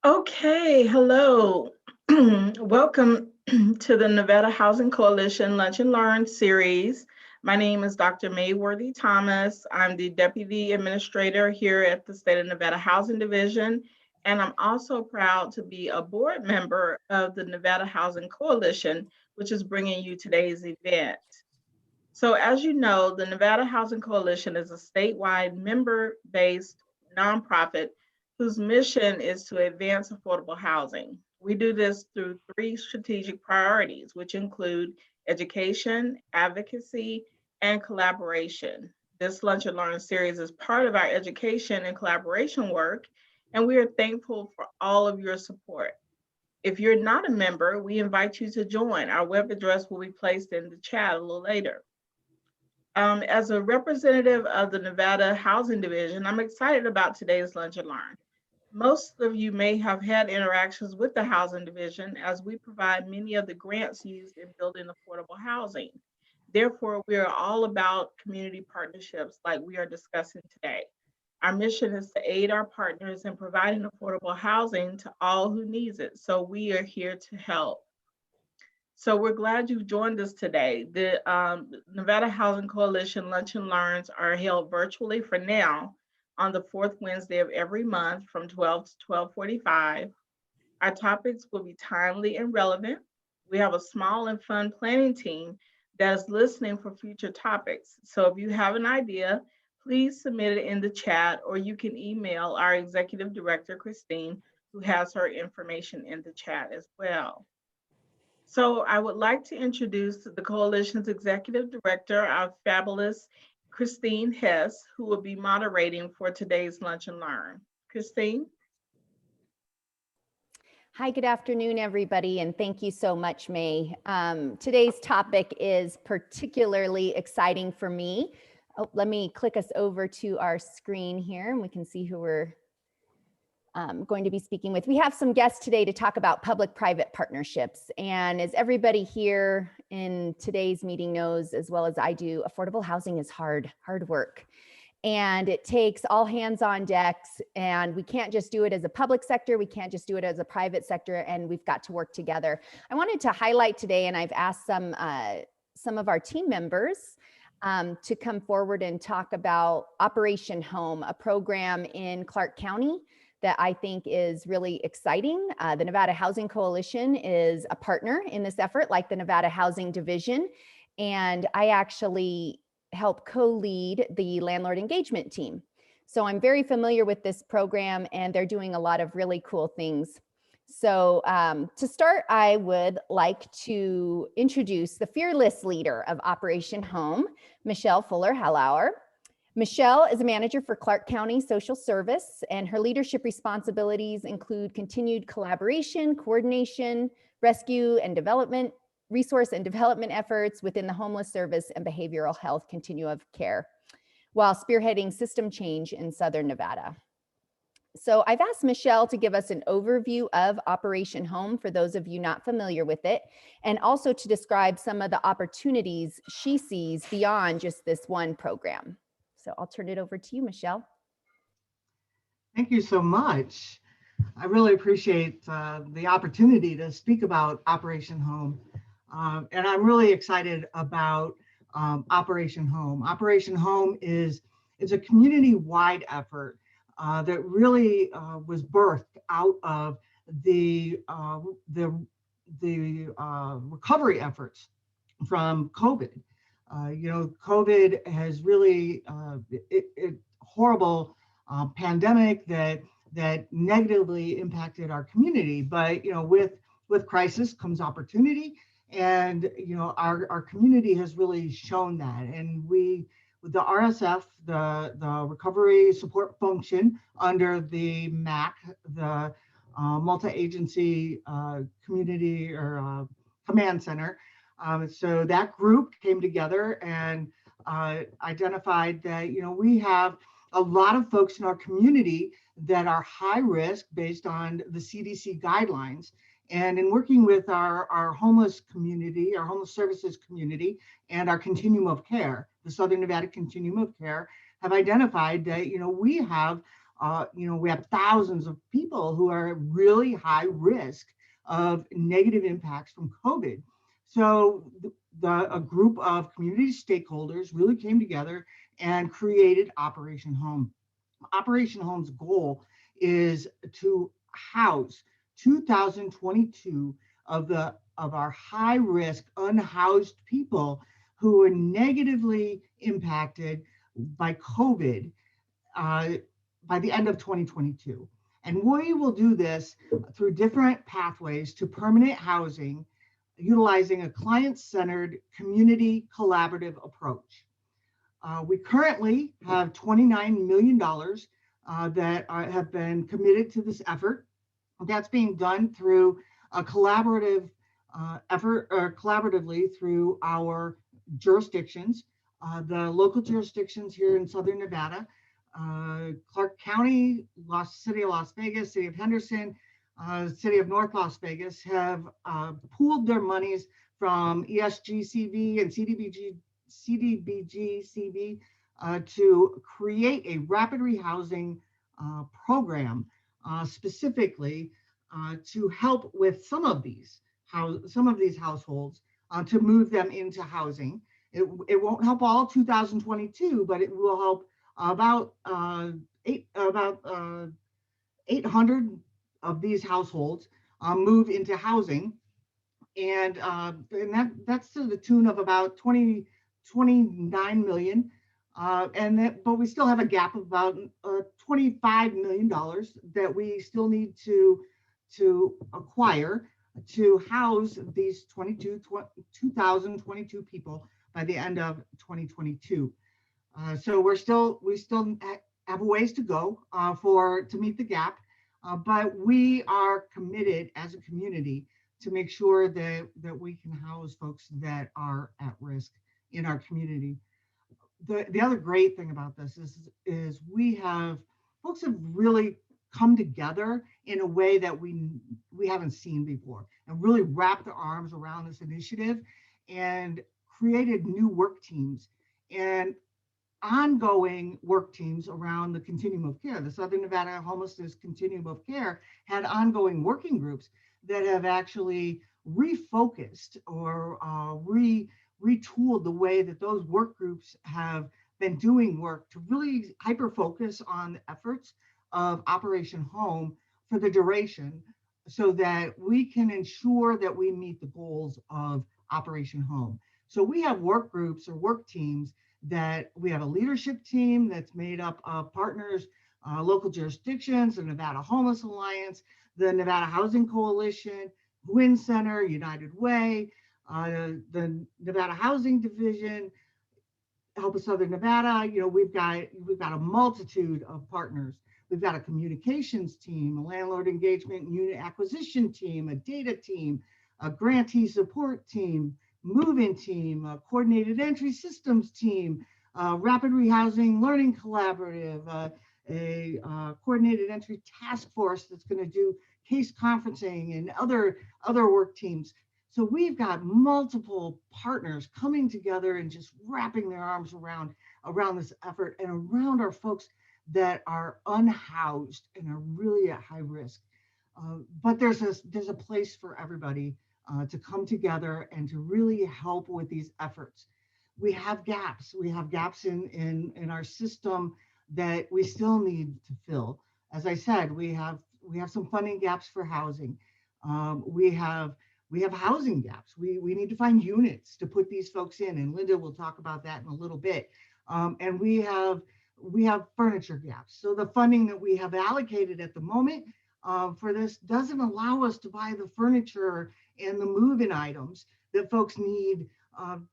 Okay, hello. Welcome to the Nevada Housing Coalition Lunch and Learn series. My name is Dr. Mayworthy Thomas. I'm the Deputy Administrator here at the State of Nevada Housing Division, and I'm also proud to be a board member of the Nevada Housing Coalition, which is bringing you today's event. So, as you know, the Nevada Housing Coalition is a statewide member based nonprofit whose mission is to advance affordable housing. We do this through three strategic priorities, which include education, advocacy, and collaboration. This Lunch and Learn series is part of our education and collaboration work, and we are thankful for all of your support. If you're not a member, we invite you to join. Our web address will be placed in the chat a little later. As a representative of the Nevada Housing Division, I'm excited about today's Lunch and Learn. Most of you may have had interactions with the Housing Division as we provide many of the grants used in building affordable housing. Therefore, we are all about community partnerships like we are discussing today. Our mission is to aid our partners in providing affordable housing to all who needs it. So we are here to help. So we're glad you've joined us today. The Nevada Housing Coalition Lunch and Learns are held virtually for now on the fourth Wednesday of every month from 12 to 12:45. Our topics will be timely and relevant. We have a small and fun planning team that is listening for future topics. So if you have an idea, please submit it in the chat or you can email our Executive Director, Christine, who has her information in the chat as well. So I would like to introduce the coalition's executive director, our fabulous Christine Hess, who will be moderating for today's Lunch and Learn. Christine? Hi, good afternoon, everybody, and thank you so much, May. Today's topic is particularly exciting for me. Oh, let me click us over to our screen here, and we can see who we're going to be speaking with. We have some guests today to talk about public-private partnerships. And as everybody here in today's meeting knows, as well as I do, affordable housing is hard work. And it takes all hands on decks, and we can't just do it as a public sector, we can't just do it as a private sector, and we've got to work together. I wanted to highlight today, and I've asked some of our team members to come forward and talk about Operation Home, a program in Clark County that I think is really exciting. The Nevada Housing Coalition is a partner in this effort, like the Nevada Housing Division. And I actually help co-lead the landlord engagement team. So I'm very familiar with this program, and they're doing a lot of really cool things. So to start, I would like to introduce the fearless leader of Operation Home, Michelle Fuller-Hallauer. Michelle is a manager for Clark County Social Service, and her leadership responsibilities include continued collaboration, coordination, rescue and development, resource and development efforts within the homeless service and behavioral health continuum of care, while spearheading system change in Southern Nevada. So I've asked Michelle to give us an overview of Operation Home for those of you not familiar with it, and also to describe some of the opportunities she sees beyond just this one program. So I'll turn it over to you, Michelle. Thank you so much. I really appreciate the opportunity to speak about Operation Home. And I'm really excited about Operation Home. Operation Home is a community-wide effort that really was birthed out of the recovery efforts from COVID. COVID has really horrible pandemic that negatively impacted our community. But with crisis comes opportunity, and our community has really shown that. And with the RSF, the Recovery Support Function under the MAC, the Multi-Agency Community or Command Center. So that group came together and identified that we have a lot of folks in our community that are high risk based on the CDC guidelines. And in working with our homeless community, our homeless services community, and our continuum of care, the Southern Nevada continuum of care, have identified that we have We have thousands of people who are at really high risk of negative impacts from COVID. So a group of community stakeholders really came together and created Operation Home. Operation Home's goal is to house 2022 of our high risk unhoused people who were negatively impacted by COVID uh, by the end of 2022. And we will do this through different pathways to permanent housing, utilizing a client-centered community collaborative approach. We currently have $29 million have been committed to this effort. That's being done through a collaborative effort, or collaboratively through our jurisdictions, the local jurisdictions here in Southern Nevada, Clark County, City of Las Vegas, City of Henderson, City of North Las Vegas have pooled their monies from ESGCV and CDBG-CV to create a rapid rehousing program specifically to help with some of these households to move them into housing. It won't help all 2022, but it will help about 800 of these households move into housing, and that's to the tune of about 29 million. But we still have a gap of about $25 million that we still need to acquire to house these 2022 people by the end of 2022. So we still have a ways to go to meet the gap, but we are committed as a community to make sure that we can house folks that are at risk in our community. The other great thing about this is folks have really come together in a way that we haven't seen before, and really wrapped their arms around this initiative and created new work teams and ongoing work teams around the continuum of care. The Southern Nevada Homelessness Continuum of Care had ongoing working groups that have actually refocused or retooled the way that those work groups have been doing work to really hyper focus on the efforts of Operation Home for the duration, so that we can ensure that we meet the goals of Operation Home. So we have work groups or work teams that we have a leadership team that's made up of partners, local jurisdictions, the Nevada Homeless Alliance, the Nevada Housing Coalition, Gwynn Center, United Way, the Nevada Housing Division, Help Us Southern Nevada. We've got a multitude of partners. We've got a communications team, a landlord engagement and unit acquisition team, a data team, a grantee support team, move-in team, a coordinated entry systems team, rapid rehousing learning collaborative, a coordinated entry task force that's going to do case conferencing and other work teams. So we've got multiple partners coming together and just wrapping their arms around this effort and around our folks that are unhoused and are really at high risk. But there's a place for everybody to come together and to really help with these efforts. We have gaps. We have gaps in our system that we still need to fill. As I said, we have some funding gaps for housing. We have housing gaps. We need to find units to put these folks in, and Linda will talk about that in a little bit. And we have furniture gaps. So the funding that we have allocated at the moment for this doesn't allow us to buy the furniture and the move-in items that folks need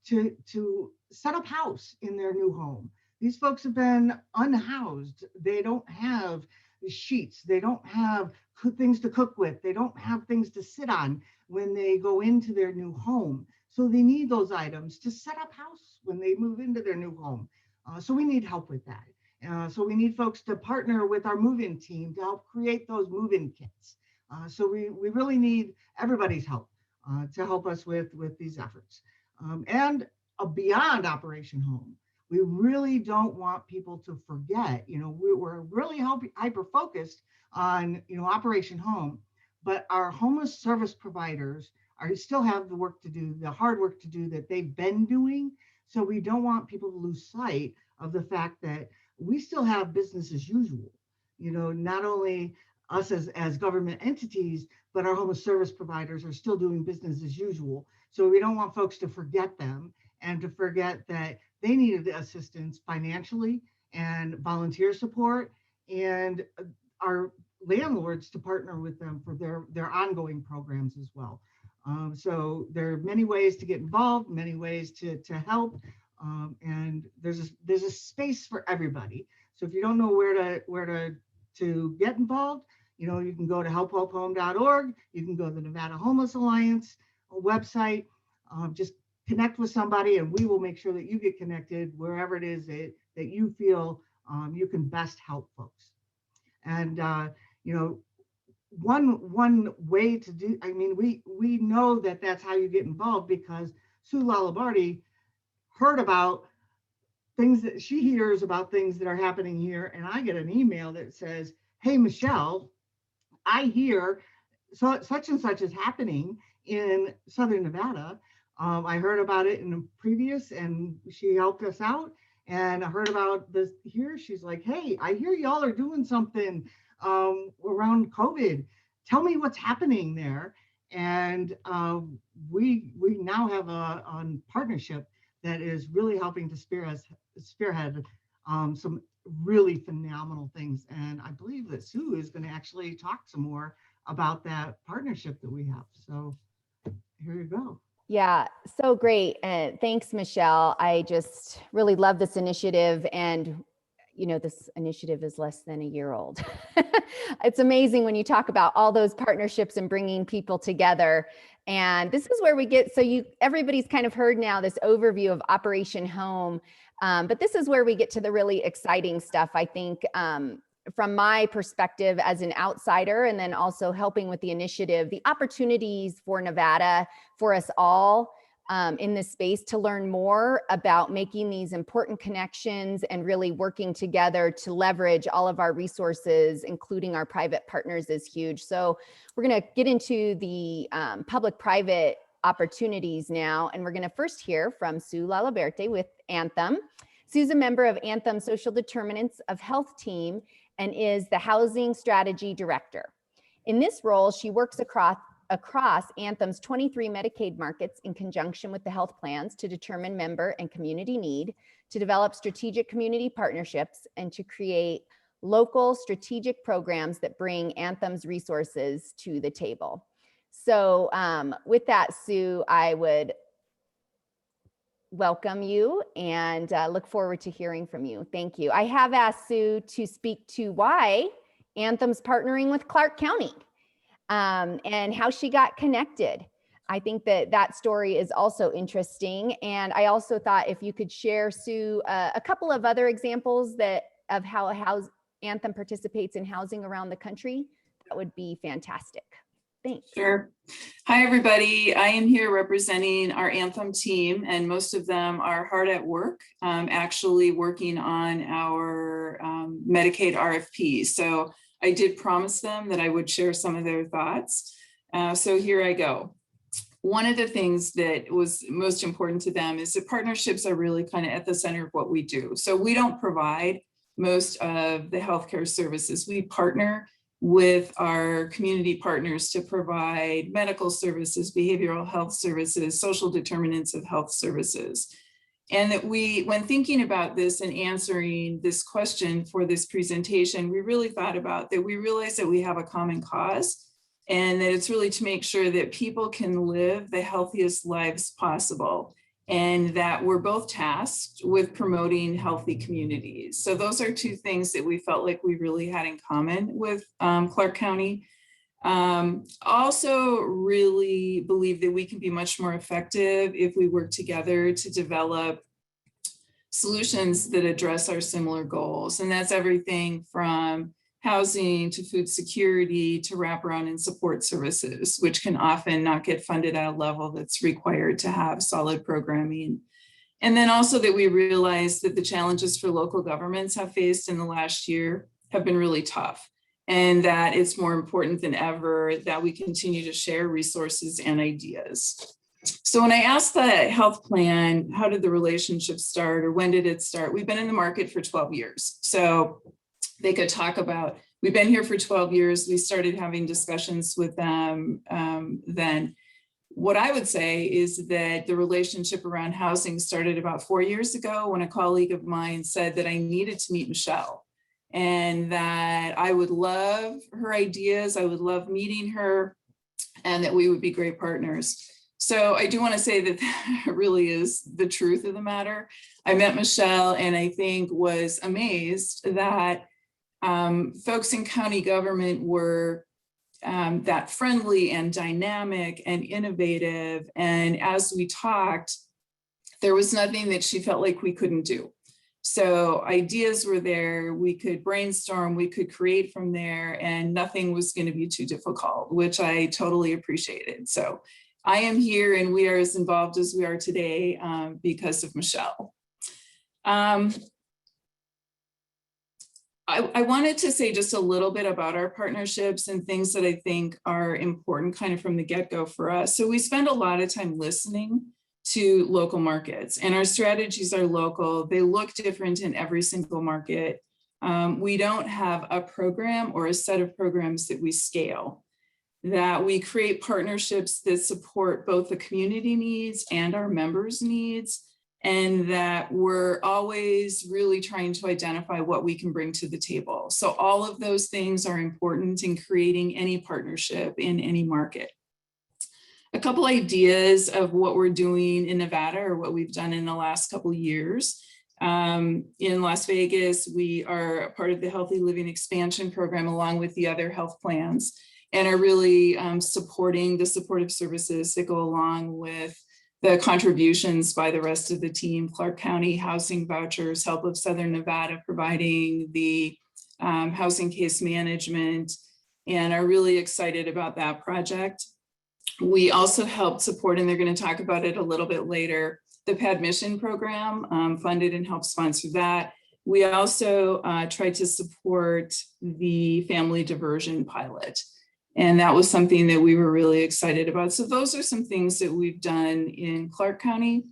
to set up house in their new home. These folks have been unhoused. They don't have sheets. They don't have things to cook with. They don't have things to sit on when they go into their new home. So they need those items to set up house when they move into their new home. So we need help with that. So we need folks to partner with our move-in team to help create those move-in kits. So we really need everybody's help to help us with these efforts. And beyond Operation Home, we really don't want people to forget, we're really hyper focused on, Operation Home, but our homeless service providers still have the work to do, the hard work to do that they've been doing. So we don't want people to lose sight of the fact that we still have business as usual. Not only us as government entities, but our homeless service providers are still doing business as usual. So we don't want folks to forget them and to forget that they needed assistance financially and volunteer support, and our landlords to partner with them for their ongoing programs as well. So there are many ways to get involved, many ways to help, and there's a space for everybody. So if you don't know where to get involved, you can go to helphelphome.org. You can go to the Nevada Homeless Alliance website. Just connect with somebody, and we will make sure that you get connected wherever it is that you feel you can best help folks. And one way to do, we know that that's how you get involved, because Sue Lalabardi heard about things that she hears about things that are happening here, and I get an email that says, "Hey, Michelle, I hear such and such is happening in Southern Nevada. I heard about it in a previous, and she helped us out. And I heard about this here." She's like, "Hey, I hear y'all are doing something around COVID. Tell me what's happening there." And we now have a partnership that is really helping to spearhead some really phenomenal things. And I believe that Sue is going to actually talk some more about that partnership that we have. So here you go. Yeah, so great. And thanks, Michelle. I just really love this initiative. And, this initiative is less than a year old. It's amazing when you talk about all those partnerships and bringing people together. And this is where we get, everybody's kind of heard now this overview of Operation Home. But this is where we get to the really exciting stuff, I think, from my perspective as an outsider, and then also helping with the initiative, the opportunities for Nevada, for us all in this space to learn more about making these important connections and really working together to leverage all of our resources, including our private partners, is huge. So we're going to get into the public-private opportunities now, and we're going to first hear from Sue Lalaberte with Anthem. Sue's a member of Anthem Social Determinants of Health team and is the Housing Strategy Director. In this role, she works across Anthem's 23 Medicaid markets in conjunction with the health plans to determine member and community need, to develop strategic community partnerships, and to create local strategic programs that bring Anthem's resources to the table. So with that, Sue, I would welcome you and look forward to hearing from you. Thank you. I have asked Sue to speak to why Anthem's partnering with Clark County and how she got connected. I think that story is also interesting. And I also thought if you could share, Sue, a couple of other examples of how Anthem participates in housing around the country, that would be fantastic. Thanks. Sure. Hi, everybody. I am here representing our Anthem team, and most of them are hard at work, actually working on our Medicaid RFP. So I did promise them that I would share some of their thoughts. So here I go. One of the things that was most important to them is that partnerships are really kind of at the center of what we do. So we don't provide most of the healthcare services. We partner with our community partners to provide medical services, behavioral health services, social determinants of health services. And that when thinking about this and answering this question for this presentation, we really thought about that we realize that we have a common cause, and that it's really to make sure that people can live the healthiest lives possible, and that we're both tasked with promoting healthy communities. So those are two things that we felt like we really had in common with Clark County. Also really believe that we can be much more effective if we work together to develop solutions that address our similar goals. And that's everything from housing to food security to wraparound and support services, which can often not get funded at a level that's required to have solid programming And then also that we realize that the challenges for local governments have faced in the last year have been really tough, and that it's more important than ever that we continue to share resources and ideas. So when I asked the health plan, how did the relationship start, or when did it start? We've been in the market for 12 years. So they could talk about, we've been here for 12 years. We started having discussions with them then. What I would say is that the relationship around housing started about 4 years ago when a colleague of mine said that I needed to meet Michelle, and that I would love her ideas, I would love meeting her, and that we would be great partners. So I do want to say that that really is the truth of the matter. I met Michelle and I think was amazed that folks in county government were that friendly and dynamic and innovative. And as we talked, there was nothing that she felt like we couldn't do. So ideas were there, we could brainstorm, we could create from there, and nothing was going to be too difficult, which I totally appreciated. So I am here and we are as involved as we are today because of Michelle. I wanted to say just a little bit about our partnerships and things that I think are important kind of from the get-go for us. So we spend a lot of time listening to local markets, and our strategies are local. They look different in every single market. We don't have a program or a set of programs that we scale, that we create partnerships that support both the community needs and our members' needs, and that we're always really trying to identify what we can bring to the table. So all of those things are important in creating any partnership in any market. A couple ideas of what we're doing in Nevada, or what we've done in the last couple of years. In Las Vegas, we are a part of the Healthy Living Expansion Program along with the other health plans, and are really supporting the supportive services that go along with the contributions by the rest of the team. Clark County Housing Vouchers, Help of Southern Nevada providing the housing case management, and are really excited about that project. We also helped support, and they're going to talk about it a little bit later, the PAD Mission program, funded and helped sponsor that. We also tried to support the family diversion pilot, and that was something that we were really excited about. So those are some things that we've done in Clark County.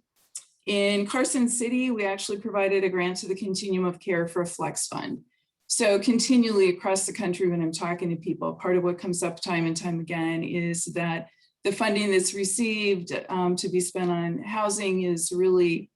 In Carson City, we actually provided a grant to the Continuum of Care for a Flex Fund. So continually across the country, when I'm talking to people, part of what comes up time and time again is that the funding that's received to be spent on housing is really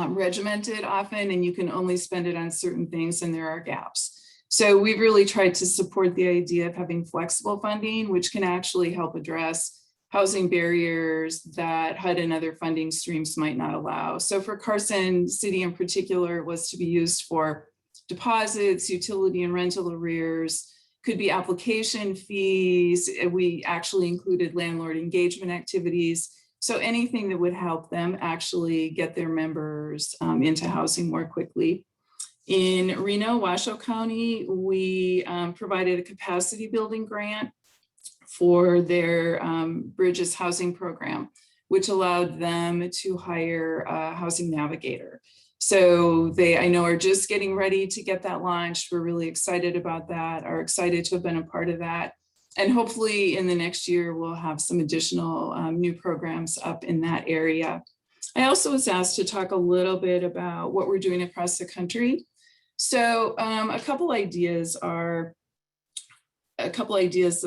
regimented often, and you can only spend it on certain things, and there are gaps. So we've really tried to support the idea of having flexible funding, which can actually help address housing barriers that HUD and other funding streams might not allow. So for Carson City in particular, it was to be used for deposits, utility and rental arrears, could be application fees. We actually included landlord engagement activities. So anything that would help them actually get their members into housing more quickly. In Reno, Washoe County, we provided a capacity building grant for their Bridges housing program, which allowed them to hire a housing navigator. So they, I know, are just getting ready to get that launched. We're really excited about that, are excited to have been a part of that. And hopefully in the next year, we'll have some additional new programs up in that area. I also was asked to talk a little bit about what we're doing across the country. So a couple ideas that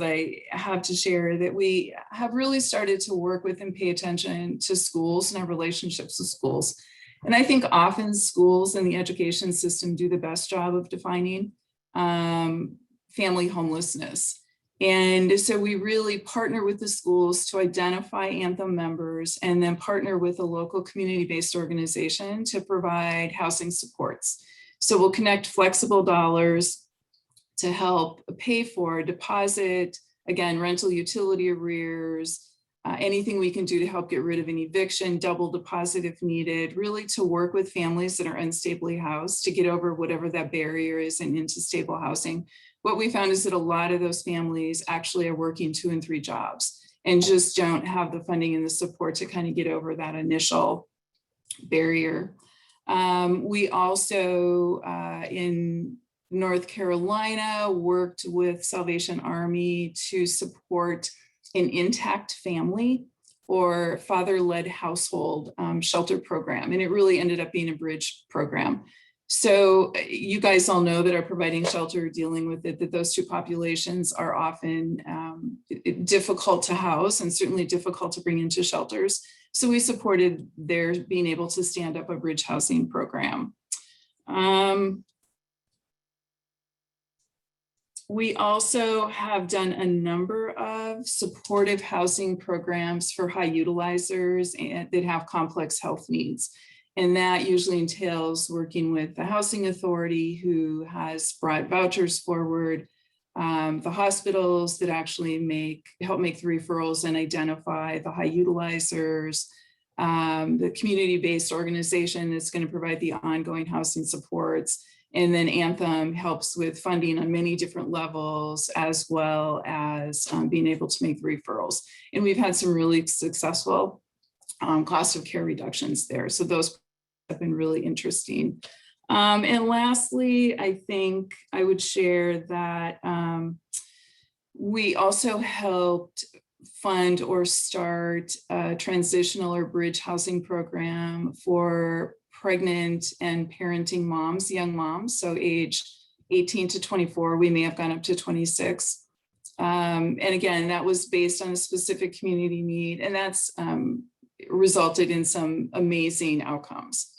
I have to share, that we have really started to work with and pay attention to schools and our relationships with schools. And I think often schools and the education system do the best job of defining family homelessness. And so we really partner with the schools to identify Anthem members, and then partner with a local community-based organization to provide housing supports. So we'll connect flexible dollars to help pay for deposit, again, rental utility arrears, anything we can do to help get rid of an eviction, double deposit if needed, really to work with families that are unstably housed to get over whatever that barrier is and into stable housing. What we found is that a lot of those families actually are working 2 and 3 jobs and just don't have the funding and the support to kind of get over that initial barrier. We also, in North Carolina, worked with Salvation Army to support an intact family or father-led household shelter program. And it really ended up being a bridge program. So you guys all know that are providing shelter, dealing with it, that those two populations are often difficult to house and certainly difficult to bring into shelters. So we supported their being able to stand up a bridge housing program. We also have done a number of supportive housing programs for high utilizers and that have complex health needs. And that usually entails working with the housing authority who has brought vouchers forward, the hospitals that actually help make the referrals and identify the high utilizers, the community-based organization is going to provide the ongoing housing supports. And then Anthem helps with funding on many different levels, as well as being able to make the referrals. And we've had some really successful cost of care reductions there. So those have been really interesting. And lastly, I think I would share that we also helped fund or start a transitional or bridge housing program for pregnant and parenting moms, young moms, so age 18 to 24, we may have gone up to 26. And again, that was based on a specific community need, and that's resulted in some amazing outcomes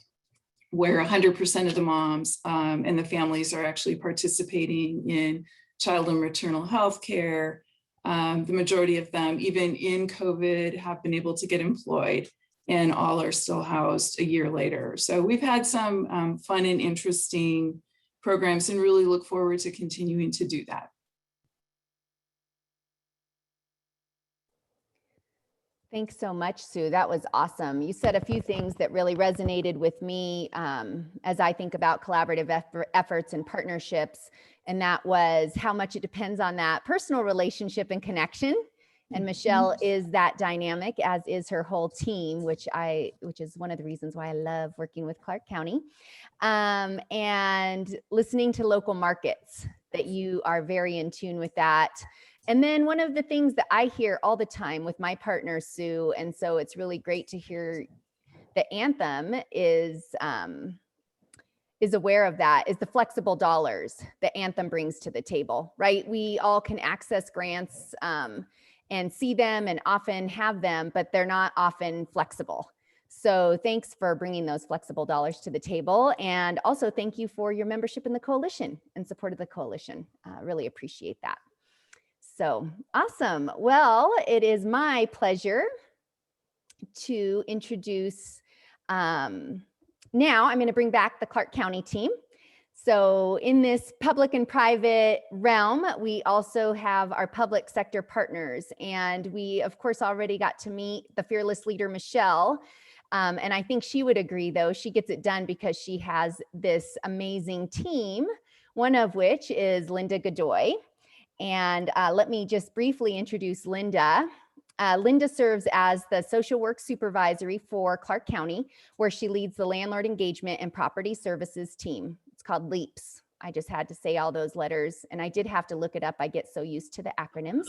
where 100% of the moms and the families are actually participating in child and maternal health care. The majority of them, even in COVID, have been able to get employed, and all are still housed a year later. So we've had some fun and interesting programs and really look forward to continuing to do that. Thanks so much, Sue. That was awesome. You said a few things that really resonated with me as I think about collaborative efforts and partnerships. And that was how much it depends on that personal relationship and connection. And Michelle is that dynamic, as is her whole team, which is one of the reasons why I love working with Clark County. And listening to local markets, that you are very in tune with that. And then one of the things that I hear all the time with my partner, Sue, and so it's really great to hear that Anthem is aware of that, is the flexible dollars that Anthem brings to the table, right? We all can access grants and see them and often have them, but they're not often flexible. So thanks for bringing those flexible dollars to the table. And also thank you for your membership in the coalition and support of the coalition. Really appreciate that. So awesome. Well, it is my pleasure to introduce, now I'm going to bring back the Clark County team. So in this public and private realm, we also have our public sector partners. And we, of course, already got to meet the fearless leader, Michelle. And I think she would agree, though, she gets it done because she has this amazing team, one of which is Linda Godoy. And let me just briefly introduce Linda. Linda serves as the social work supervisory for Clark County, where she leads the landlord engagement and property services team. It's called LEAPS. I just had to say all those letters, and I did have to look it up. I get so used to the acronyms.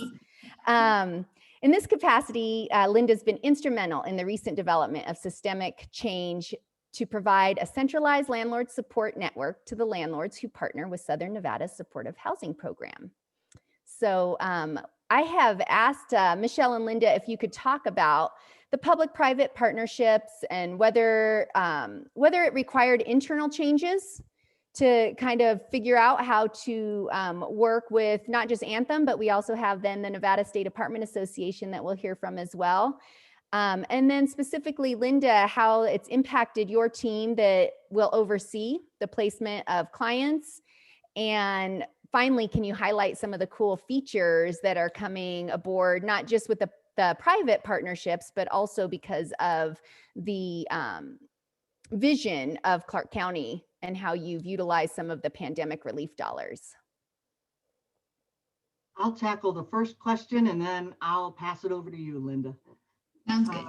In this capacity, Linda's been instrumental in the recent development of systemic change to provide a centralized landlord support network to the landlords who partner with Southern Nevada's supportive housing program. So I have asked Michelle and Linda if you could talk about the public-private partnerships and whether it required internal changes to kind of figure out how to work with not just Anthem, but we also have then the Nevada State Apartment Association that we'll hear from as well. And then specifically, Linda, how it's impacted your team that will oversee the placement of clients. And finally, can you highlight some of the cool features that are coming aboard, not just with the private partnerships, but also because of the vision of Clark County and how you've utilized some of the pandemic relief dollars? I'll tackle the first question and then I'll pass it over to you, Linda. Sounds good.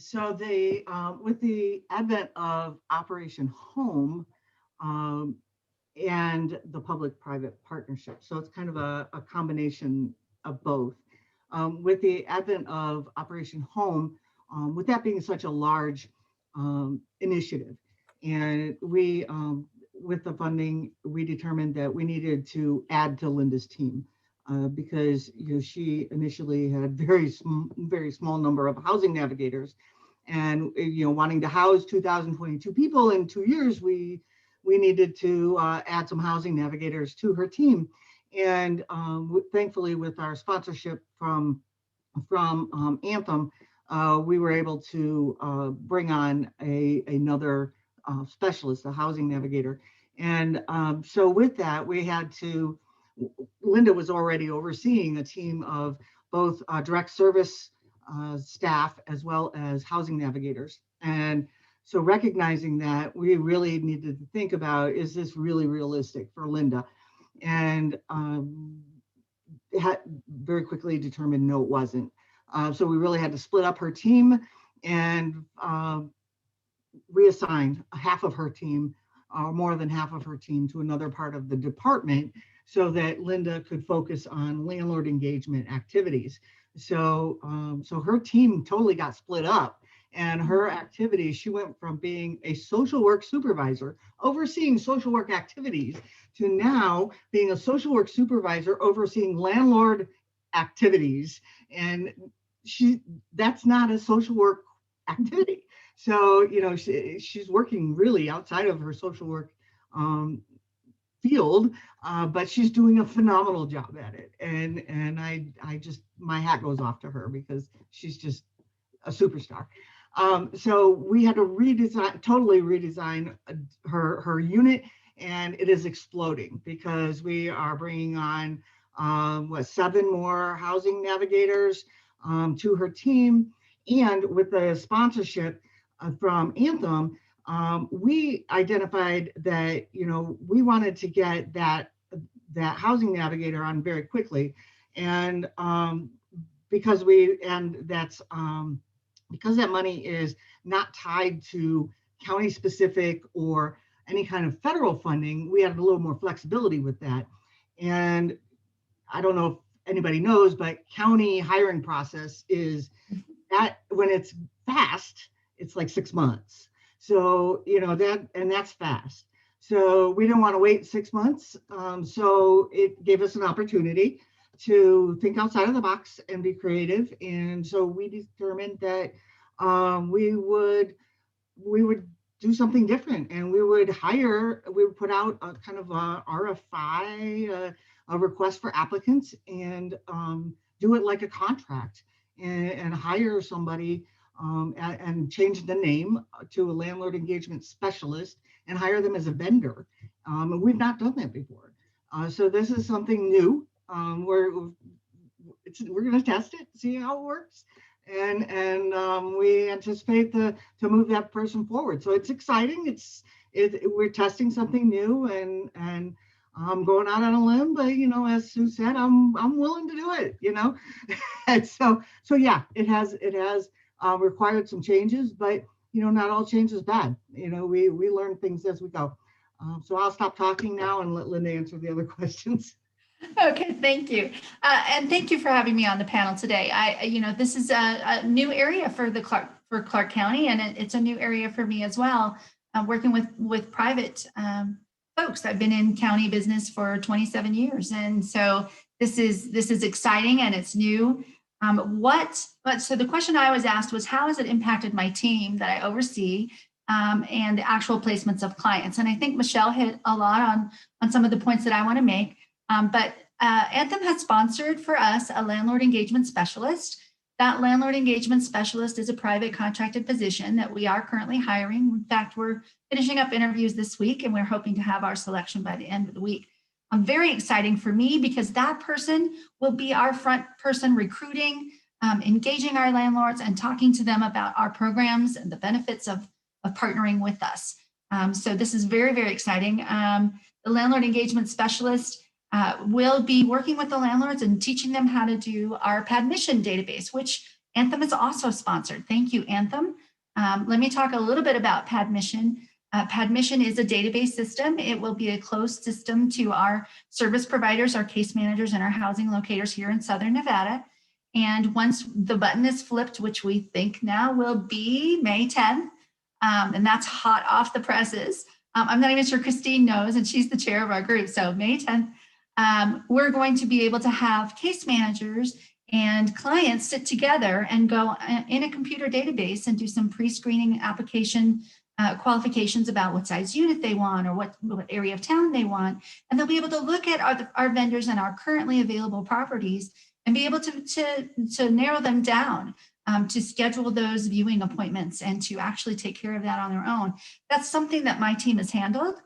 So they, with the advent of Operation Home and the public-private partnership, so it's kind of a combination of both. With the advent of Operation Home, with that being such a large initiative, and we, with the funding, we determined that we needed to add to Linda's team. Because she initially had very small number of housing navigators, and wanting to house 2,022 people in 2 years, we needed to add some housing navigators to her team. And thankfully, with our sponsorship from Anthem, we were able to bring on another specialist, a housing navigator. And so with that, we had to. Linda was already overseeing a team of both direct service staff as well as housing navigators. And so recognizing that, we really needed to think about, is this really realistic for Linda? And had very quickly determined, no, it wasn't. So we really had to split up her team and reassign half of her team, or more than half of her team, to another part of the department, so that Linda could focus on landlord engagement activities. So, so her team totally got split up, and her activities, she went from being a social work supervisor overseeing social work activities to now being a social work supervisor overseeing landlord activities. And that's not a social work activity. So, she's working really outside of her social work field, but she's doing a phenomenal job at it. And I just, my hat goes off to her, because she's just a superstar. So we had to totally redesign her unit, and it is exploding, because we are bringing on 7 more housing navigators to her team. And with the sponsorship from Anthem, we identified that, we wanted to get that housing navigator on very quickly. And because that money is not tied to county specific or any kind of federal funding, we had a little more flexibility with that. And I don't know if anybody knows, but county hiring process is that, when it's fast, it's like 6 months. So, that's fast. So we didn't want to wait 6 months. So it gave us an opportunity to think outside of the box and be creative. And so we determined that we would do something different, and we would put out a kind of a RFI, a request for applicants, and do it like a contract, and hire somebody, and change the name to a landlord engagement specialist and hire them as a vendor. And we've not done that before. So this is something new. We're going to test it, see how it works. And we anticipate to move that person forward. So it's exciting. We're testing something new, and I'm going out on a limb, but as Sue said, I'm willing to do it. And so yeah, it has required some changes, but not all change is bad. We learn things as we go. So I'll stop talking now and let Linda answer the other questions. Okay, thank you. And thank you for having me on the panel today. This is a new area for Clark County, and it's a new area for me as well. Working with private folks. I've been in county business for 27 years. And so this is exciting, and it's new. So the question I was asked was, how has it impacted my team that I oversee, and the actual placements of clients? And I think Michelle hit a lot on some of the points that I want to make. But Anthem has sponsored for us a landlord engagement specialist. That landlord engagement specialist is a private contracted position that we are currently hiring. In fact, we're finishing up interviews this week, and we're hoping to have our selection by the end of the week. Very exciting for me, because that person will be our front person recruiting, engaging our landlords and talking to them about our programs and the benefits of partnering with us. So this is very, very exciting. The landlord engagement specialist will be working with the landlords and teaching them how to do our PAD mission database, which Anthem is also sponsored. Thank you, Anthem. Let me talk a little bit about PadMission. PadMission is a database system. It will be a closed system to our service providers, our case managers, and our housing locators here in Southern Nevada. And once the button is flipped, which we think now will be May 10th, and that's hot off the presses. I'm not even sure Christine knows, and she's the chair of our group. So May 10th, we're going to be able to have case managers and clients sit together and go in a computer database and do some pre-screening application qualifications about what size unit they want or what area of town they want. And they'll be able to look at our vendors and our currently available properties and be able to narrow them down, to schedule those viewing appointments and to actually take care of that on their own. That's something that my team has handled.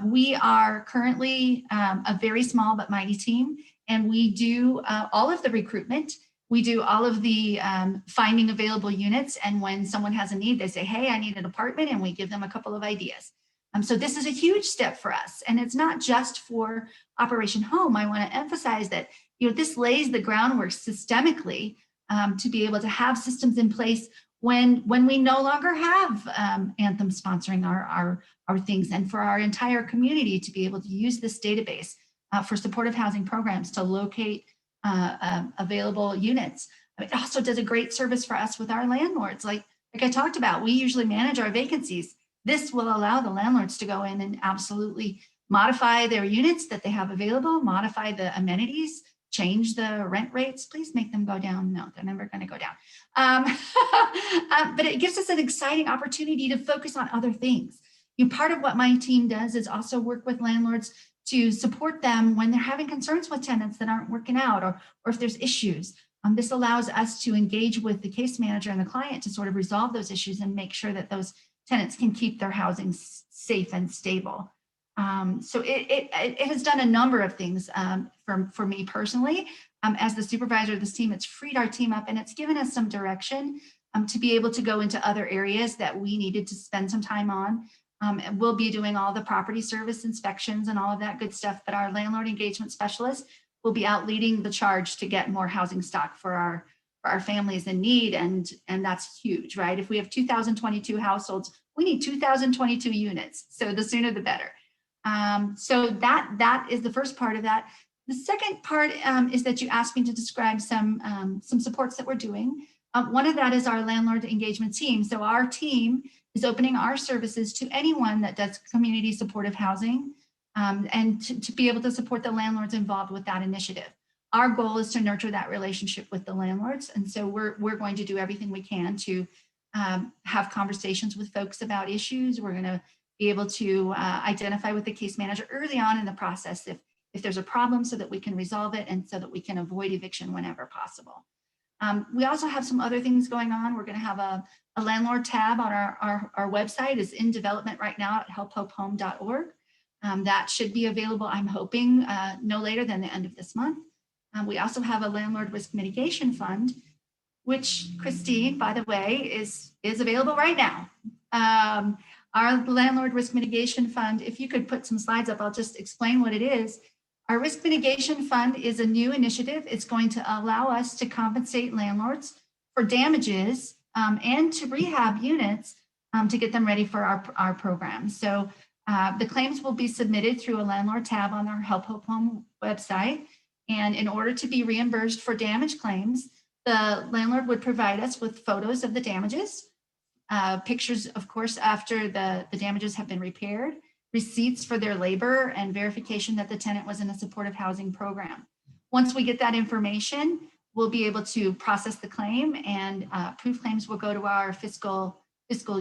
We are currently a very small but mighty team, and we do all of the recruitment. We do all of the finding available units. And when someone has a need, they say, hey, I need an apartment, and we give them a couple of ideas. So this is a huge step for us. And it's not just for Operation Home. I want to emphasize that this lays the groundwork systemically to be able to have systems in place when we no longer have Anthem sponsoring our things, and for our entire community to be able to use this database for supportive housing programs to locate available units. It also does a great service for us with our landlords. Like I talked about, we usually manage our vacancies. This will allow the landlords to go in and absolutely modify their units that they have available, modify the amenities, change the rent rates. Please make them go down. No, they're never going to go down. But it gives us an exciting opportunity to focus on other things. Part of what my team does is also work with landlords to support them when they're having concerns with tenants that aren't working out, or if there's issues. This allows us to engage with the case manager and the client to sort of resolve those issues and make sure that those tenants can keep their housing safe and stable. So it has done a number of things for me personally. As the supervisor of this team, it's freed our team up, and it's given us some direction to be able to go into other areas that we needed to spend some time on. And we'll be doing all the property service inspections and all of that good stuff, but our landlord engagement specialist will be out leading the charge to get more housing stock for our families in need. And that's huge, right? If we have 2022 households, we need 2022 units. So the sooner the better. So that is the first part of that. The second part is that you asked me to describe some supports that we're doing. One of that is our landlord engagement team. So our team is opening our services to anyone that does community supportive housing, and to be able to support the landlords involved with that initiative. Our goal is to nurture that relationship with the landlords. And so we're going to do everything we can to have conversations with folks about issues. We're going to be able to identify with the case manager early on in the process if there's a problem, so that we can resolve it and so that we can avoid eviction whenever possible. We also have some other things going on. We're going to have a landlord tab on our website. Is in development right now at helphopehome.org. That should be available, I'm hoping, no later than the end of this month. We also have a landlord risk mitigation fund, which, Christine, by the way, is available right now. Our landlord risk mitigation fund, if you could put some slides up, I'll just explain what it is. Our risk mitigation fund is a new initiative. It's going to allow us to compensate landlords for damages and to rehab units to get them ready for our program. So the claims will be submitted through a landlord tab on our Help Hope Home website. And in order to be reimbursed for damage claims, the landlord would provide us with photos of the damages, pictures, of course, after the damages have been repaired, receipts for their labor, and verification that the tenant was in a supportive housing program. Once we get that information, we'll be able to process the claim, and proof claims will go to our fiscal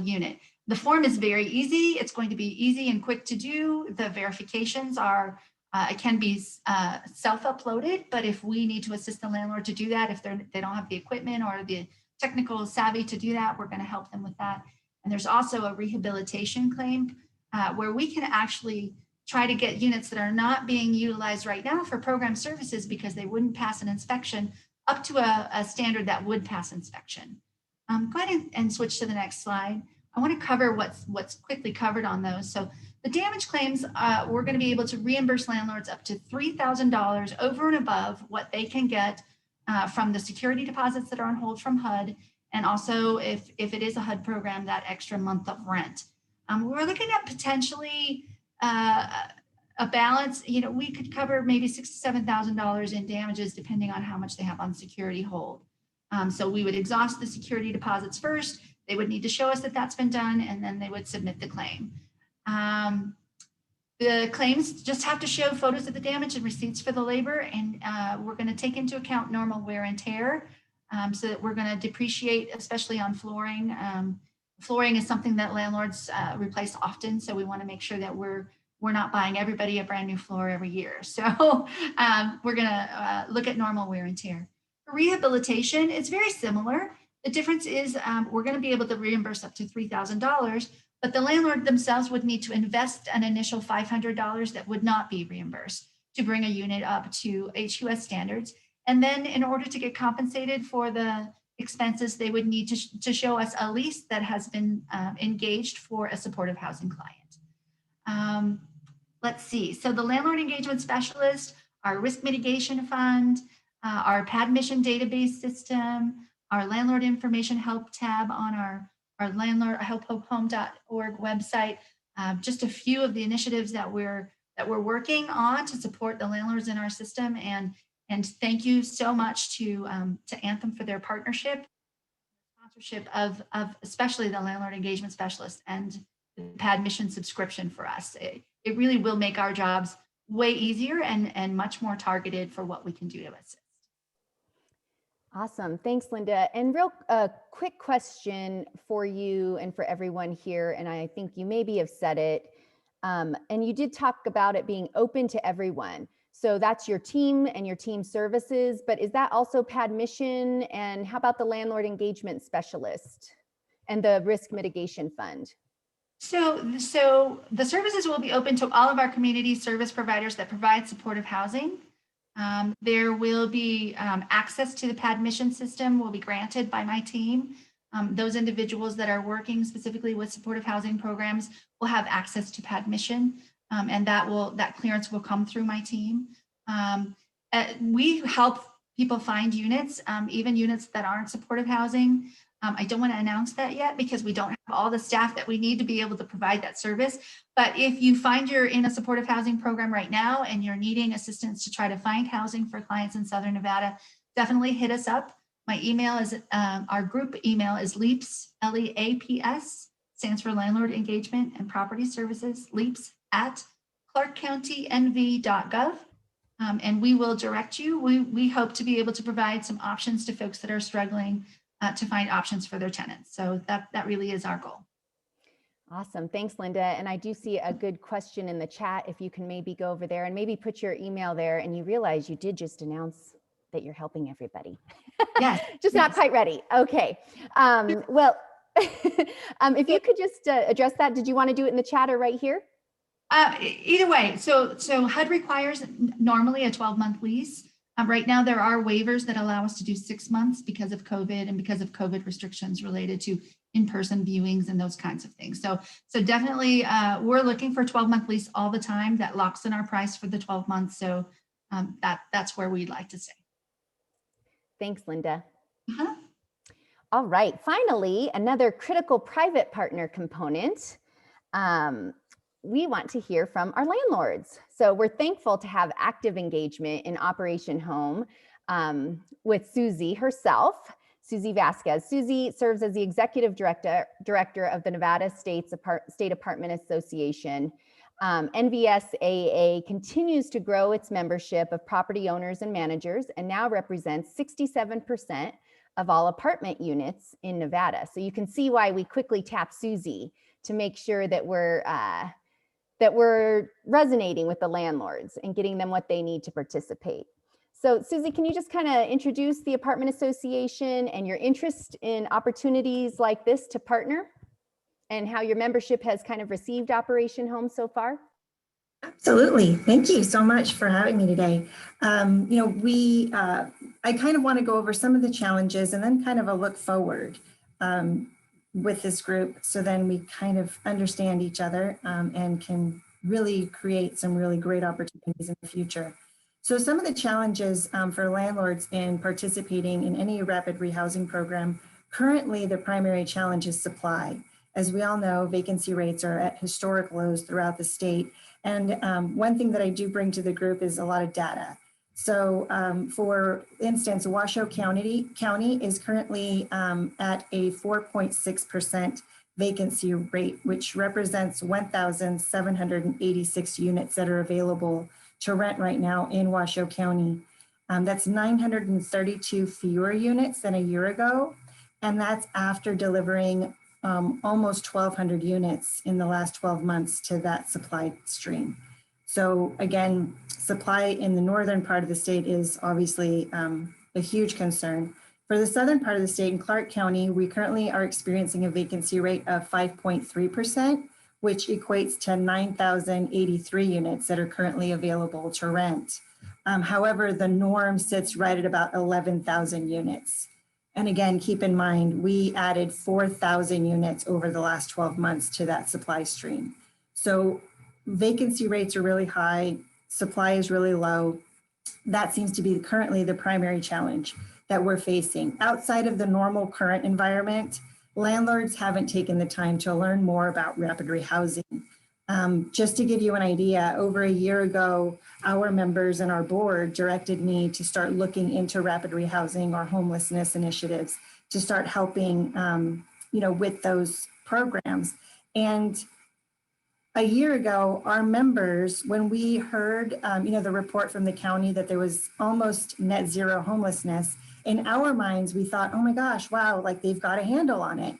unit. The form is very easy. It's going to be easy and quick to do. The verifications are, it can be self-uploaded, but if we need to assist the landlord to do that, if they don't have the equipment or the technical savvy to do that, we're going to help them with that. And there's also a rehabilitation claim where we can actually try to get units that are not being utilized right now for program services because they wouldn't pass an inspection up to a standard that would pass inspection. Go ahead and switch to the next slide. I want to cover what's quickly covered on those. So the damage claims, we're going to be able to reimburse landlords up to $3,000 over and above what they can get from the security deposits that are on hold from HUD, and also if it is a HUD program, that extra month of rent. We're looking at potentially a balance. You know, we could cover maybe $6,000 to $7,000 in damages depending on how much they have on security hold. So we would exhaust the security deposits first. They would need to show us that that's been done, and then they would submit the claim. The claims just have to show photos of the damage and receipts for the labor, and we're going to take into account normal wear and tear, so that we're going to depreciate, especially on flooring. Flooring is something that landlords replace often, so we want to make sure that we're not buying everybody a brand new floor every year. So we're going to look at normal wear and tear. For rehabilitation, it's very similar. The difference is we're going to be able to reimburse up to $3,000, but the landlord themselves would need to invest an initial $500 that would not be reimbursed to bring a unit up to HUS standards. And then in order to get compensated for the expenses, they would need to show us a lease that has been engaged for a supportive housing client. Let's see. So the landlord engagement specialist, our risk mitigation fund, our PadMission database system, our landlord information help tab on our landlord helphome.org website. Just a few of the initiatives that we're working on to support the landlords in our system. And thank you so much to Anthem for their partnership, sponsorship of especially the landlord engagement specialist and the PadMission subscription for us. It really will make our jobs way easier and much more targeted for what we can do to assist. Awesome. Thanks, Linda. And real quick question for you and for everyone here, and I think you maybe have said it, and you did talk about it being open to everyone. So that's your team and your team services, but is that also PadMission? And how about the landlord engagement specialist and the risk mitigation fund? So the services will be open to all of our community service providers that provide supportive housing. There will be access to the PadMission system will be granted by my team. Those individuals that are working specifically with supportive housing programs will have access to PadMission, and that clearance will come through my team. We help people find units, even units that aren't supportive housing. I don't want to announce that yet because we don't have all the staff that we need to be able to provide that service. But if you find you're in a supportive housing program right now and you're needing assistance to try to find housing for clients in Southern Nevada, definitely hit us up. My email is, our group email is LEAPS, LEAPS, stands for Landlord Engagement and Property Services, LEAPS at clarkcountynv.gov. And we will direct you. We hope to be able to provide some options to folks that are struggling to find options for their tenants. So that really is our goal. Awesome. Thanks, Linda. And I do see a good question in the chat. If you can maybe go over there and maybe put your email there, and you realize you did just announce that you're helping everybody. Yes. Just not quite ready. Okay. Well, if you could just address that, did you want to do it in the chat or right here? Either way. So HUD requires normally a 12-month lease. Right now, there are waivers that allow us to do 6 months because of COVID and because of COVID restrictions related to in-person viewings and those kinds of things. So definitely, we're looking for a 12-month lease all the time that locks in our price for the 12 months. So that's where we'd like to stay. Thanks, Linda. All right. Finally, another critical private partner component. We want to hear from our landlords. So we're thankful to have active engagement in Operation Home with Susie herself, Susie Vasquez. Susie serves as the executive director of the Nevada State Apartment Association. NVSAA continues to grow its membership of property owners and managers and now represents 67% of all apartment units in Nevada. So you can see why we quickly tap Susie to make sure that we're resonating with the landlords and getting them what they need to participate. So Susie, can you just kind of introduce the Apartment Association and your interest in opportunities like this to partner and how your membership has kind of received Operation Home so far? Absolutely. Thank you so much for having me today. I kind of want to go over some of the challenges and then kind of a look forward with this group, so then we kind of understand each other and can really create some really great opportunities in the future. So some of the challenges for landlords in participating in any rapid rehousing program, currently the primary challenge is supply. As we all know, vacancy rates are at historic lows throughout the state. And one thing that I do bring to the group is a lot of data. So for instance, Washoe County is currently at a 4.6% vacancy rate, which represents 1,786 units that are available to rent right now in Washoe County. That's 932 fewer units than a year ago. And that's after delivering almost 1,200 units in the last 12 months to that supply stream. So again, supply in the northern part of the state is obviously a huge concern. For the southern part of the state in Clark County, we currently are experiencing a vacancy rate of 5.3%, which equates to 9,083 units that are currently available to rent. However, the norm sits right at about 11,000 units. And again, keep in mind, we added 4,000 units over the last 12 months to that supply stream. So vacancy rates are really high, supply is really low. That seems to be currently the primary challenge that we're facing. Outside of the normal current environment, landlords haven't taken the time to learn more about rapid rehousing. Just to give you an idea, over a year ago, our members and our board directed me to start looking into rapid rehousing or homelessness initiatives to start helping, with those programs. And a year ago, our members, when we heard, the report from the county that there was almost net zero homelessness, in our minds, we thought, oh my gosh, wow, like they've got a handle on it.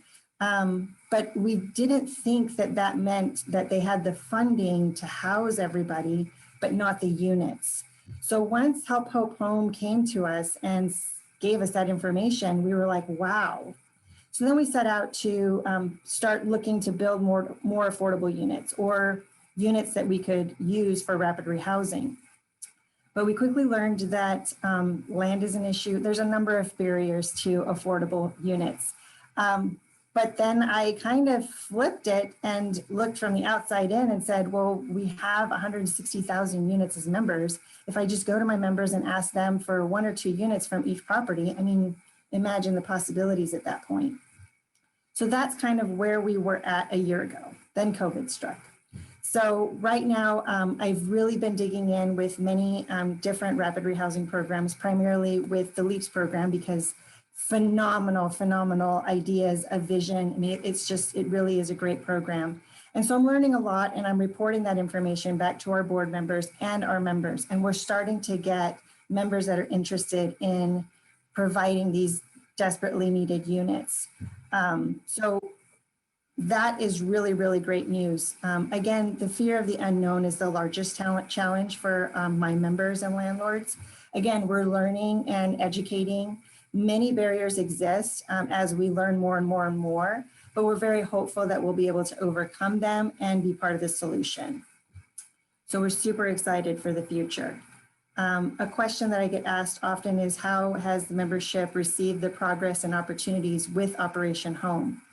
But we didn't think that that meant that they had the funding to house everybody, but not the units. So once Help Hope Home came to us and gave us that information, we were like, wow. So then we set out to start looking to build more affordable units or units that we could use for rapid rehousing. But we quickly learned that land is an issue. There's a number of barriers to affordable units. But then I kind of flipped it and looked from the outside in and said, well, we have 160,000 units as members. If I just go to my members and ask them for 1 or 2 units from each property, I mean, imagine the possibilities at that point. So that's kind of where we were at a year ago. Then COVID struck. So right now, I've really been digging in with many different rapid rehousing programs, primarily with the LEAPS program, because phenomenal ideas, a vision. I mean, it really is a great program. And so I'm learning a lot and I'm reporting that information back to our board members and our members. And we're starting to get members that are interested in providing these desperately needed units. So that is really, really great news. Again, the fear of the unknown is the largest challenge for my members and landlords. Again, we're learning and educating. Many barriers exist as we learn more and more and more, but we're very hopeful that we'll be able to overcome them and be part of the solution. So we're super excited for the future. A question that I get asked often is, how has the membership received the progress and opportunities with Operation Home?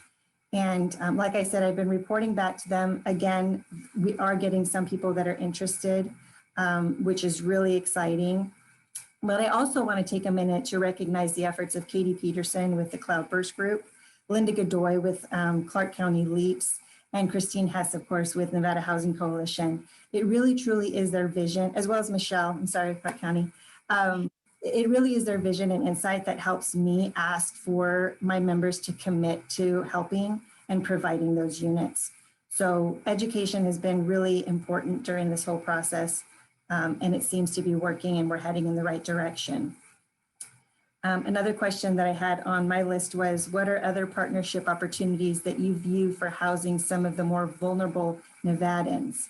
And like I said, I've been reporting back to them. Again, we are getting some people that are interested, which is really exciting. But I also want to take a minute to recognize the efforts of Katie Peterson with the Cloudburst Group, Linda Godoy with Clark County LEAPS, and Christine Hess, of course, with Nevada Housing Coalition. It really, truly is their vision, as well as Michelle, I'm sorry, Clark County. It really is their vision and insight that helps me ask for my members to commit to helping and providing those units. So education has been really important during this whole process, and it seems to be working and we're heading in the right direction. Another question that I had on my list was, what are other partnership opportunities that you view for housing some of the more vulnerable Nevadans?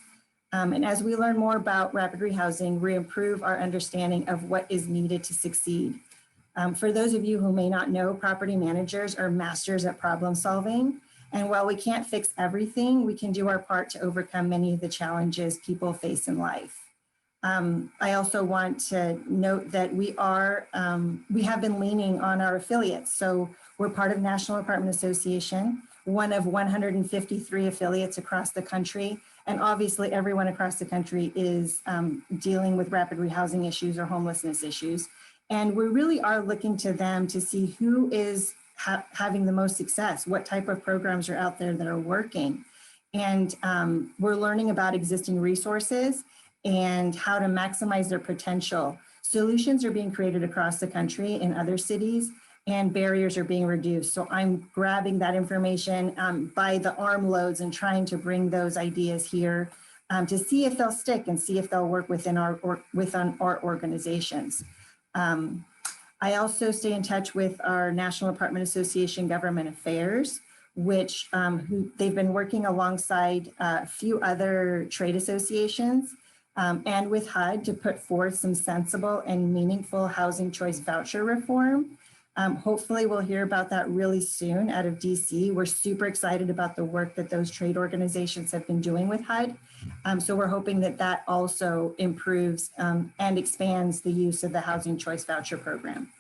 And as we learn more about rapid rehousing, we improve our understanding of what is needed to succeed. For those of you who may not know, property managers are masters at problem solving. And while we can't fix everything, we can do our part to overcome many of the challenges people face in life. I also want to note that we have been leaning on our affiliates. So we're part of National Apartment Association, one of 153 affiliates across the country. And obviously everyone across the country is dealing with rapid rehousing issues or homelessness issues. And we really are looking to them to see who is having the most success, what type of programs are out there that are working. And we're learning about existing resources and how to maximize their potential. Solutions are being created across the country in other cities, and barriers are being reduced. So I'm grabbing that information by the armloads and trying to bring those ideas here to see if they'll stick and see if they'll work within our organizations. I also stay in touch with our National Apartment Association Government Affairs, which they've been working alongside a few other trade associations and with HUD to put forth some sensible and meaningful housing choice voucher reform. Hopefully we'll hear about that really soon out of DC. We're super excited about the work that those trade organizations have been doing with HUD. So we're hoping that that also improves and expands the use of the housing choice voucher program.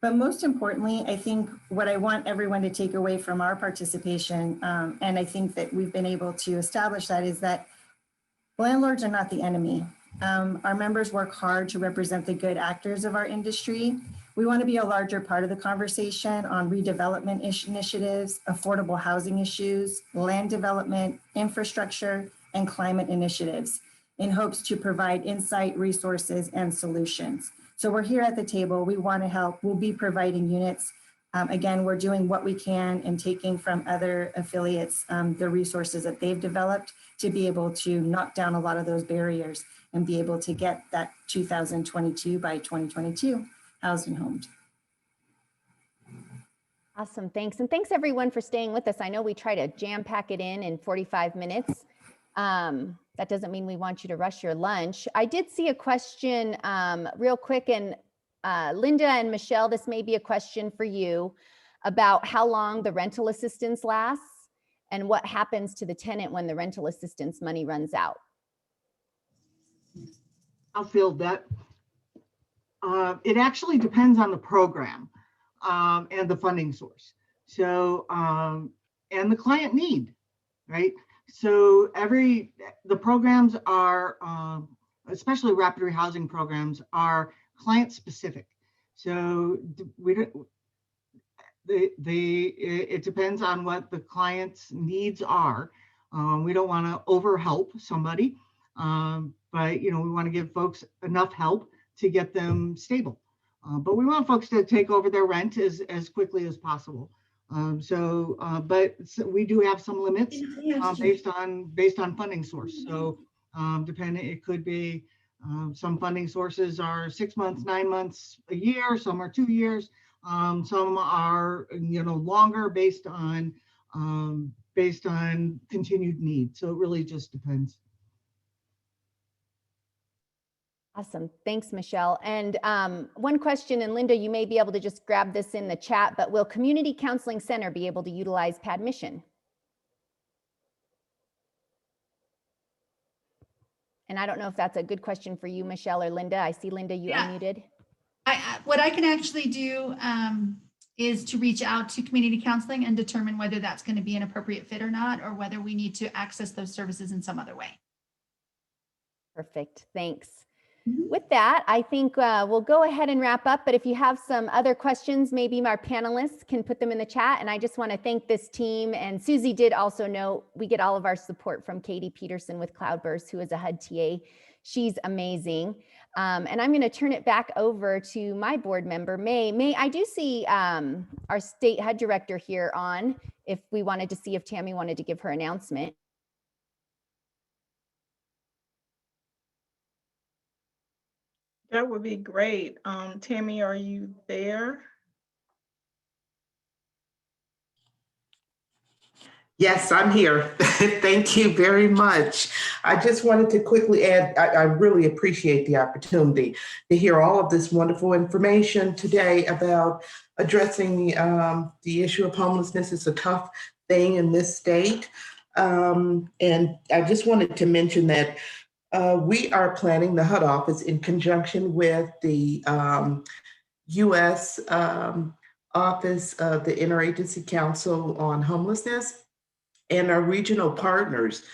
But most importantly, I think what I want everyone to take away from our participation, and I think that we've been able to establish that, is that landlords are not the enemy. Our members work hard to represent the good actors of our industry. We want to be a larger part of the conversation on redevelopment initiatives, affordable housing issues, land development, infrastructure, and climate initiatives in hopes to provide insight, resources, and solutions. So we're here at the table. We want to help. We'll be providing units. Again, we're doing what we can and taking from other affiliates the resources that they've developed to be able to knock down a lot of those barriers and be able to get that 2022 by 2022 housing homes. Awesome, thanks. And thanks everyone for staying with us. I know we try to jam pack it in 45 minutes. That doesn't mean we want you to rush your lunch. I did see a question real quick, and Linda and Michelle, this may be a question for you about how long the rental assistance lasts and what happens to the tenant when the rental assistance money runs out. I'll field that. It actually depends on the program and the funding source. So, and the client need, right? So the programs are, especially rapid rehousing programs, are client specific. So it depends on what the client's needs are. We don't want to overhelp somebody, but we want to give folks enough help to get them stable. But we want folks to take over their rent as quickly as possible. But we do have some limits based on funding source. So depending, it could be some funding sources are 6 months, 9 months, a year. Some are 2 years. Some are longer based on continued need. So it really just depends. Awesome. Thanks, Michelle. And one question, and Linda, you may be able to just grab this in the chat, but will Community Counseling Center be able to utilize PadMission? And I don't know if that's a good question for you, Michelle or Linda. I see Linda, you unmuted. What I can actually do is to reach out to community counseling and determine whether that's going to be an appropriate fit or not, or whether we need to access those services in some other way. Perfect. Thanks. With that, I think we'll go ahead and wrap up. But if you have some other questions, maybe our panelists can put them in the chat. And I just want to thank this team. And Susie did also note we get all of our support from Katie Peterson with Cloudburst, who is a HUD TA. She's amazing. And I'm going to turn it back over to my board member, May. May, I do see our state HUD director here on, if we wanted to see if Tammy wanted to give her announcement. That would be great. Tammy, are you there? Yes, I'm here. Thank you very much. I just wanted to quickly add, I really appreciate the opportunity to hear all of this wonderful information today about addressing the issue of homelessness. It's a tough thing in this state. And I just wanted to mention that we are planning, the HUD office, in conjunction with the U.S. Office of the Interagency Council on Homelessness and our regional partners,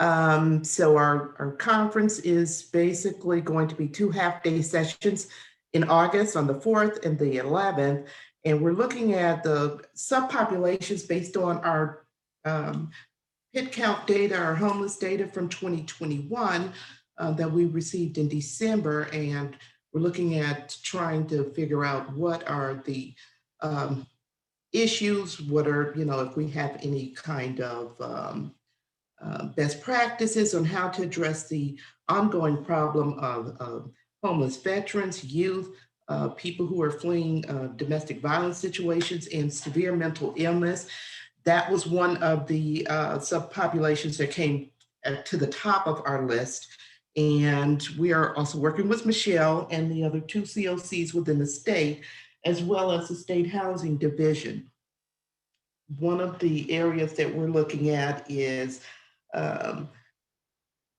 So our conference is basically going to be 2 half-day sessions in August on the 4th and the 11th. And we're looking at the subpopulations based on our hit count data, our homeless data from 2021 that we received in December. And we're looking at trying to figure out what are the issues, what are, if we have any kind of best practices on how to address the ongoing problem of homeless veterans, youth, people who are fleeing domestic violence situations and severe mental illness. That was one of the subpopulations that came to the top of our list. And we are also working with Michelle and the other 2 COCs within the state, as well as the State Housing Division. One of the areas that we're looking at is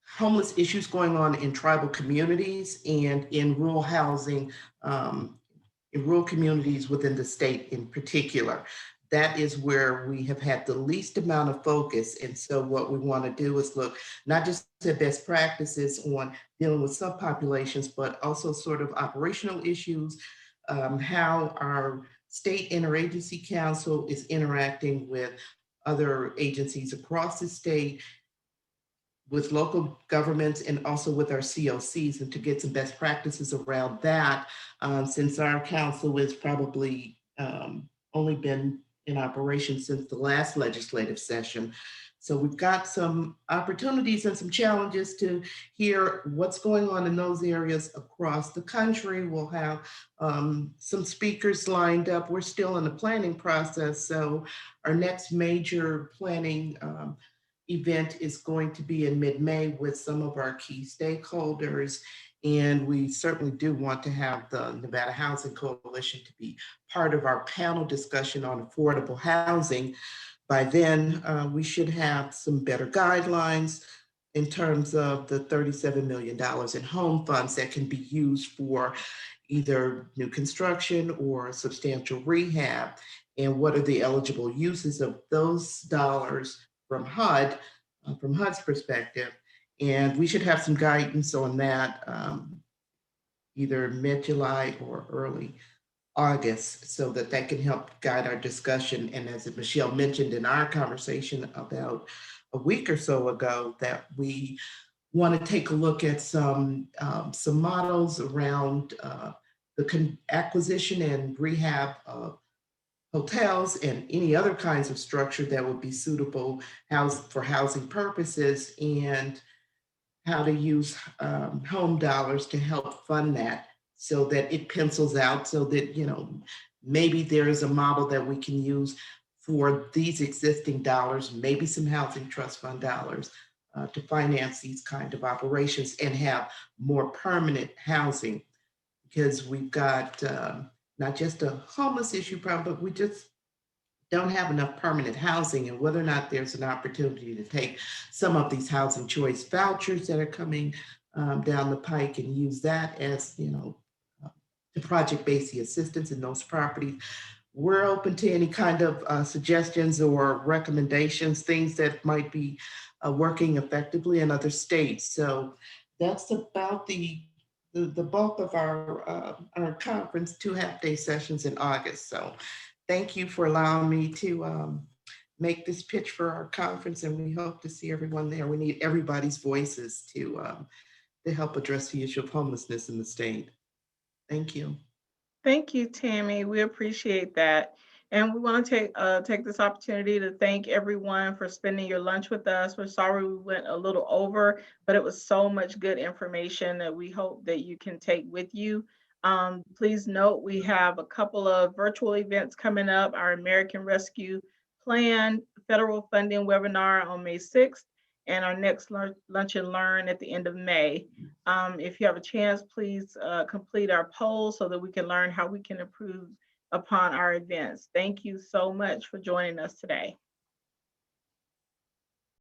homeless issues going on in tribal communities and in rural housing, in rural communities within the state in particular. That is where we have had the least amount of focus. And so what we want to do is look not just at best practices on dealing with subpopulations, but also sort of operational issues, how our state interagency council is interacting with other agencies across the state, with local governments, and also with our COCs, and to get some best practices around that, since our council has probably only been in operation since the last legislative session. So we've got some opportunities and some challenges to hear what's going on in those areas across the country. We'll have some speakers lined up. We're still in the planning process. So our next major planning event is going to be in mid-May with some of our key stakeholders. And we certainly do want to have the Nevada Housing Coalition to be part of our panel discussion on affordable housing. By then, we should have some better guidelines in terms of the $37 million in home funds that can be used for either new construction or substantial rehab. And what are the eligible uses of those dollars from HUD, from HUD's perspective. And we should have some guidance on that either mid-July or early August, so that can help guide our discussion. And as Michelle mentioned in our conversation about a week or so ago, that we want to take a look at some models around the acquisition and rehab of hotels and any other kinds of structure that would be suitable for housing purposes, and how to use home dollars to help fund that, so that it pencils out, so that, maybe there is a model that we can use for these existing dollars, maybe some housing trust fund dollars to finance these kind of operations and have more permanent housing, because we've got not just a homeless issue problem, but we just don't have enough permanent housing. And whether or not there's an opportunity to take some of these housing choice vouchers that are coming down the pike and use that as, the project-based assistance in those properties. We're open to any kind of suggestions or recommendations, things that might be working effectively in other states. So that's about the bulk of our conference, 2 half-day sessions in August. So thank you for allowing me to make this pitch for our conference, and we hope to see everyone there. We need everybody's voices to help address the issue of homelessness in the state. Thank you. Thank you, Tammy. We appreciate that. And we want to take this opportunity to thank everyone for spending your lunch with us. We're sorry we went a little over, but it was so much good information that we hope that you can take with you. Please note we have a couple of virtual events coming up. Our American Rescue Plan federal funding webinar on May 6th, and our next Lunch and Learn at the end of May. If you have a chance, please complete our poll so that we can learn how we can improve upon our events. Thank you so much for joining us today.